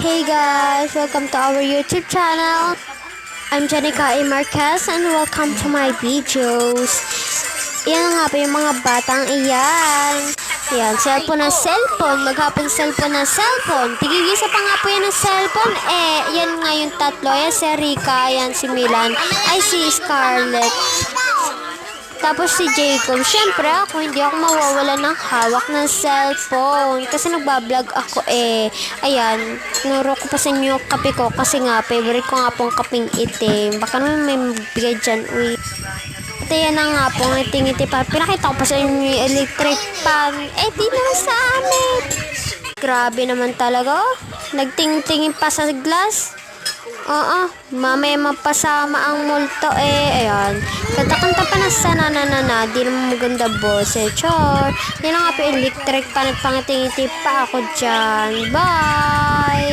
Hey guys, welcome to our YouTube channel. I'm Janica A. Marquez and welcome to my videos. Yan nga po yung mga batang iyan. Yan, cellphone na cellphone, maghapon cellphone na cellphone. Tigigisa pa nga po yan ng cellphone. Yan nga yung tatlo. Yan si Rika, yan si Milan, ay si Scarlett. Tapos si Jacob, syempre ako, hindi ako mawawala ng hawak ng cellphone. Kasi nagbablog ako Ayan, nuro ko pa sa inyo yung kape ko. Kasi nga, favorite ko nga pong kaping itim. Baka naman may magbigay dyan, uy. At ayan na nga po, ngiti-ngiti pa. Pinakita ko pa sa inyo yung electric pan. Di naman sa amin. Grabe naman talaga, oh. Nagtingin-tingin pa sa glass. Oo, mamaya mapasama ang multo ayan. Kanta-kanta pa na sa nananana, di naman maganda bose. Chor, yan nga po electric pan at pangitingiti pa ako dyan. Bye!